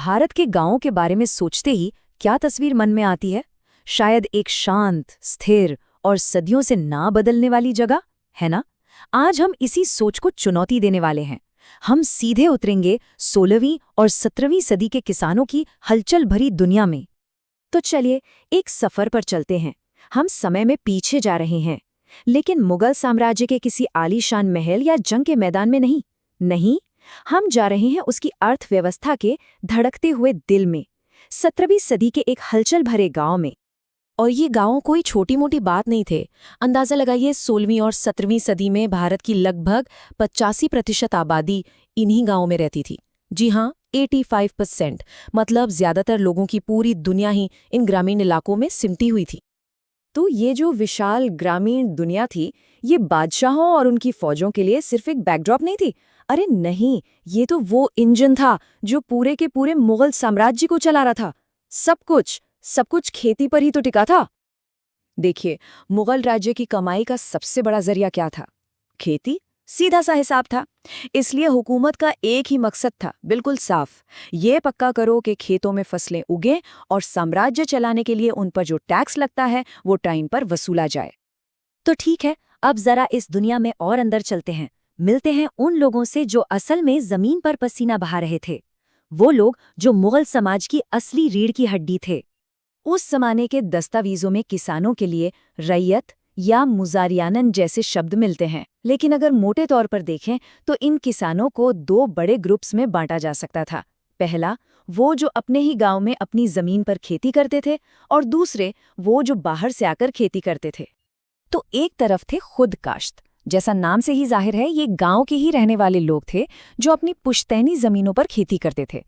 भारत के गांवों के बारे में सोचते ही क्या तस्वीर मन में आती है? शायद एक शांत, स्थिर और सदियों से ना बदलने वाली जगह, है ना? आज हम इसी सोच को चुनौती देने वाले हैं। हम सीधे उतरेंगे 16वीं और 17वीं सदी के किसानों की हलचल भरी दुनिया में। तो चलिए एक सफर पर चलते हैं। हम समय में पीछे जा रहे हैं, लेकिन मुगल साम्राज्य के किसी आलीशान महल या जंग के मैदान में नहीं। नहीं, हम जा रहे हैं उसकी अर्थव्यवस्था के धड़कते हुए दिल में, 17वीं सदी के एक हलचल भरे गांव में। और ये गांव कोई छोटी मोटी बात नहीं थे। अंदाजा लगाइए, 16वीं और 17वीं सदी में भारत की लगभग 85% आबादी इन्हीं गांवों में रहती थी। जी हाँ, 85%, मतलब ज्यादातर लोगों की पूरी दुनिया ही इन ग्रामीण इलाकों में सिमटी हुई थी। तो ये जो विशाल ग्रामीण दुनिया थी, ये बादशाहों और उनकी फौजों के लिए सिर्फ एक बैकड्रॉप नहीं थी। अरे नहीं, ये तो वो इंजन था जो पूरे के पूरे मुगल साम्राज्य को चला रहा था। सब कुछ खेती पर ही तो टिका था। देखिए, मुगल राज्य की कमाई का सबसे बड़ा जरिया क्या था? खेती। सीधा सा हिसाब था। इसलिए हुकूमत का एक ही मकसद था, बिल्कुल साफ, ये पक्का करो कि खेतों में फसलें उगें और साम्राज्य चलाने के लिए उन पर जो टैक्स लगता है वो टाइम पर वसूला जाए। तो ठीक है, अब जरा इस दुनिया में और अंदर चलते हैं। मिलते हैं उन लोगों से जो असल में जमीन पर पसीना बहा रहे थे। वो लोग जो मुगल समाज की असली रीढ़ की हड्डी थे। उस जमाने के दस्तावेजों में किसानों के लिए रैयत या मुजारियानन जैसे शब्द मिलते हैं, लेकिन अगर मोटे तौर पर देखें तो इन किसानों को दो बड़े ग्रुप्स में बांटा जा सकता था। पहला, वो जो अपने ही गांव में अपनी जमीन पर खेती करते थे, और दूसरे वो जो बाहर से आकर खेती करते थे। तो एक तरफ थे खुद काश्त, जैसा नाम से ही जाहिर है, ये गांव के ही रहने वाले लोग थे जो अपनी पुश्तैनी जमीनों पर खेती करते थे।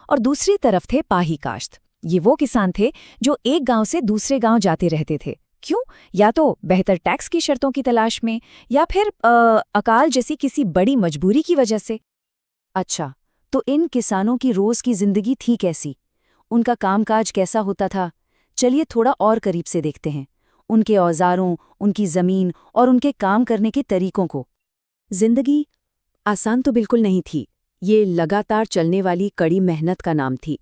और दूसरी तरफ थे पाही काश्त। ये वो किसान थे जो एक गांव से दूसरे गांव जाते रहते थे। क्यों? या तो बेहतर टैक्स की शर्तों की तलाश में, या फिर अकाल जैसी किसी बड़ी मजबूरी की वजह से। अच्छा, तो इन किसानों की रोज की जिंदगी थी कैसी? उनका कामकाज कैसा होता था? चलिए थोड़ा और करीब से देखते हैं उनके औजारों, उनकी जमीन और उनके काम करने के तरीकों को। जिंदगी आसान तो बिल्कुल नहीं थी। ये लगातार चलने वाली कड़ी मेहनत का नाम थी।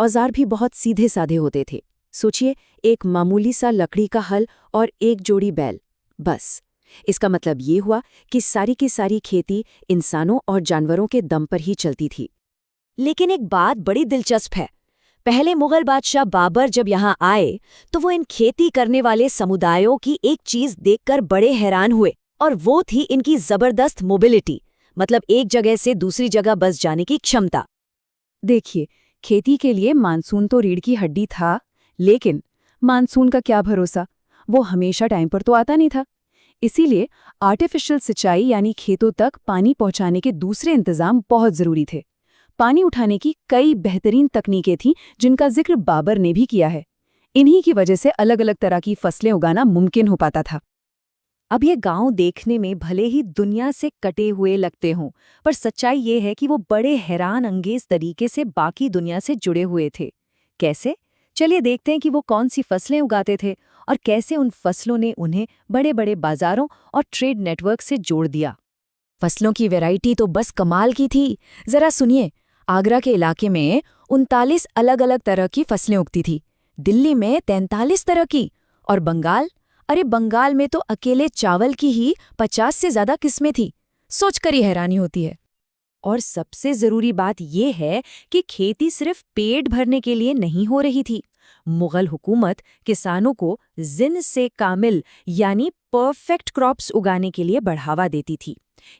औजार भी बहुत सीधे साधे होते थे। सोचिए, एक मामूली सा लकड़ी का हल और एक जोड़ी बैल, बस। इसका मतलब ये हुआ कि सारी की सारी खेती इंसानों और जानवरों के दम पर ही चलती थी। लेकिन एक बात बड़ी दिलचस्प है। पहले मुगल बादशाह बाबर जब यहाँ आए तो वो इन खेती करने वाले समुदायों की एक चीज देखकर बड़े हैरान हुए, और वो थी इनकी जबरदस्त मोबिलिटी, मतलब एक जगह से दूसरी जगह बस जाने की क्षमता। देखिए, खेती के लिए मानसून तो रीढ़ की हड्डी था, लेकिन मानसून का क्या भरोसा, वो हमेशा टाइम पर तो आता नहीं था। इसीलिए आर्टिफिशियल सिंचाई यानी खेतों तक पानी पहुंचाने के दूसरे इंतजाम बहुत जरूरी थे। पानी उठाने की कई बेहतरीन तकनीकें थीं जिनका जिक्र बाबर ने भी किया है। इन्हीं की वजह से अलग अलग तरह की फसलें उगाना मुमकिन हो पाता था। अब ये गांव देखने में भले ही दुनिया से कटे हुए लगते हों, पर सच्चाई ये है कि वो बड़े हैरान अंगेज तरीके से बाकी दुनिया से जुड़े हुए थे। कैसे? चलिए देखते हैं कि वो कौन सी फसलें उगाते थे और कैसे उन फसलों ने उन्हें बड़े बड़े बाजारों और ट्रेड नेटवर्क से जोड़ दिया। फसलों की वैरायटी तो बस कमाल की थी। जरा सुनिए, आगरा के इलाके में 39 अलग अलग तरह की फसलें उगती थी, दिल्ली में 43 तरह की, और बंगाल, अरे बंगाल में तो अकेले चावल की ही 50 से ज्यादा किस्में थी। सोचकर ही हैरानी होती है। और सबसे जरूरी बात यह है कि खेती सिर्फ पेट भरने के लिए नहीं हो रही थी। मुगल हुकूमत किसानों को जिन से कामिल यानी परफेक्ट क्रॉप्स उगाने के लिए बढ़ावा देती थी।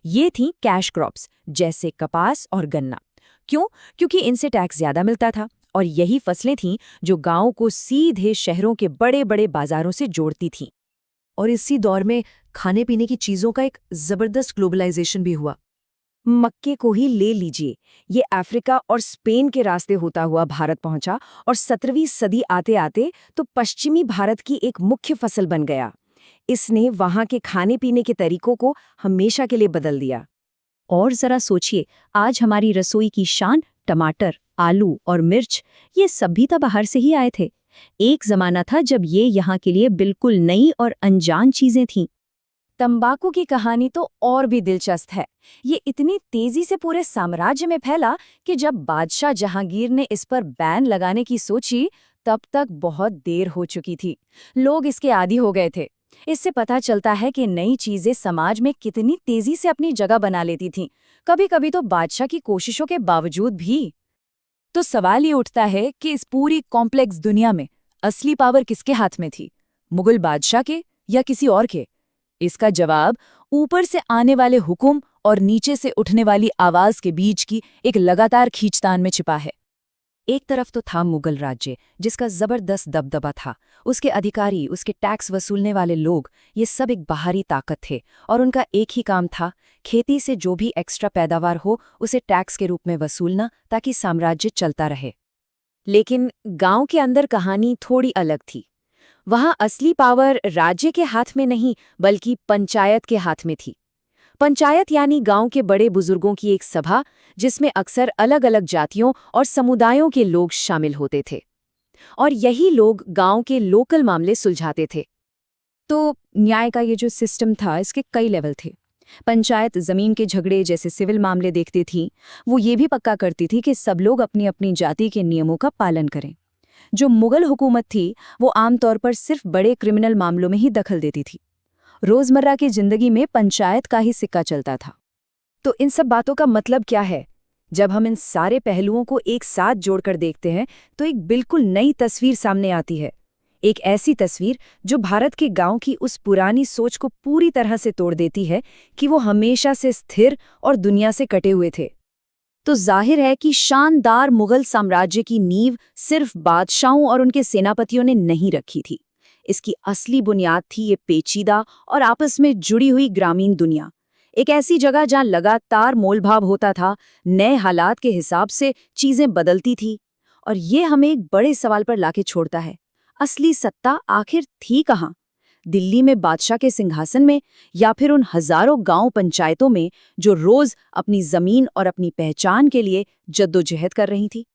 ये थीं कैश क्रॉप्स, जैसे कपास और गन्ना। क्यों? क्योंकि इनसे टैक्स ज्यादा मिलता था, और यही फसलें थीं जो गांवों को सीधे शहरों के बड़े बड़े बाजारों से जोड़ती थीं। और इसी दौर में खाने पीने की चीजों का एक जबरदस्त ग्लोबलाइजेशन भी हुआ। मक्के को ही ले लीजिए, ये अफ्रीका और स्पेन के रास्ते होता हुआ भारत पहुंचा, और 17वीं सदी आते आते तो पश्चिमी भारत की एक मुख्य फसल बन गया। इसने वहां के खाने पीने के तरीकों को हमेशा के लिए बदल दिया। और जरा सोचिए, आज हमारी रसोई की शान टमाटर, आलू और मिर्च, ये सब भी तो बाहर से ही आए थे। एक जमाना था जब ये यहाँ के लिए बिल्कुल नई और अनजान चीजें थीं। तंबाकू की कहानी तो और भी दिलचस्प है। ये इतनी तेजी से पूरे साम्राज्य में फैला कि जब बादशाह जहांगीर ने इस पर बैन लगाने की सोची, तब तक बहुत देर हो चुकी थी। लोग इसके आदी हो गए थे। इससे पता चलता है कि नई चीजें समाज में कितनी तेजी से अपनी जगह बना लेती थीं, कभी-कभी तो बादशाह की कोशिशों के बावजूद भी। तो सवाल ये उठता है कि इस पूरी कॉम्प्लेक्स दुनिया में असली पावर किसके हाथ में थी, मुगल बादशाह के या किसी और के? इसका जवाब ऊपर से आने वाले हुक्म और नीचे से उठने वाली आवाज के बीच की एक लगातार खींचतान में छिपा है। एक तरफ तो था मुगल राज्य, जिसका जबरदस्त दबदबा था। उसके अधिकारी, उसके टैक्स वसूलने वाले लोग, ये सब एक बाहरी ताकत थे और उनका एक ही काम था, खेती से जो भी एक्स्ट्रा पैदावार हो उसे टैक्स के रूप में वसूलना, ताकि साम्राज्य चलता रहे। लेकिन गांव के अंदर कहानी थोड़ी अलग थी। वहां असली पावर राज्य के हाथ में नहीं, बल्कि पंचायत के हाथ में थी। पंचायत यानी गांव के बड़े बुजुर्गों की एक सभा, जिसमें अक्सर अलग-अलग जातियों और समुदायों के लोग शामिल होते थे। और यही लोग गांव के लोकल मामले सुलझाते थे। तो न्याय का ये जो सिस्टम था, इसके कई लेवल थे। पंचायत जमीन के झगड़े जैसे सिविल मामले देखती थी। वो ये भी पक्का करती थी कि सब लोग अपनी अपनी जाति के नियमों का पालन करें। जो मुगल हुकूमत थी, वो आमतौर पर सिर्फ बड़े क्रिमिनल मामलों में ही दखल देती थी। रोजमर्रा की जिंदगी में पंचायत का ही सिक्का चलता था। तो इन सब बातों का मतलब क्या है? जब हम इन सारे पहलुओं को एक साथ जोड़कर देखते हैं, तो एक बिल्कुल नई तस्वीर सामने आती है। एक ऐसी तस्वीर जो भारत के गांव की उस पुरानी सोच को पूरी तरह से तोड़ देती है कि वो हमेशा से स्थिर और दुनिया से कटे हुए थे। तो जाहिर है कि शानदार मुगल साम्राज्य की नींव सिर्फ बादशाहों और उनके सेनापतियों ने नहीं रखी थी। इसकी असली बुनियाद थी ये पेचीदा और आपस में जुड़ी हुई ग्रामीण दुनिया। एक ऐसी जगह जहां लगातार मोलभाव होता था, नए हालात के हिसाब से चीजें बदलती थी। और ये हमें एक बड़े सवाल पर लाके छोड़ता है, असली सत्ता आखिर थी कहाँ? दिल्ली में बादशाह के सिंहासन में, या फिर उन हजारों गांव पंचायतों में जो रोज अपनी जमीन और अपनी पहचान के लिए जद्दोजहद कर रही थी?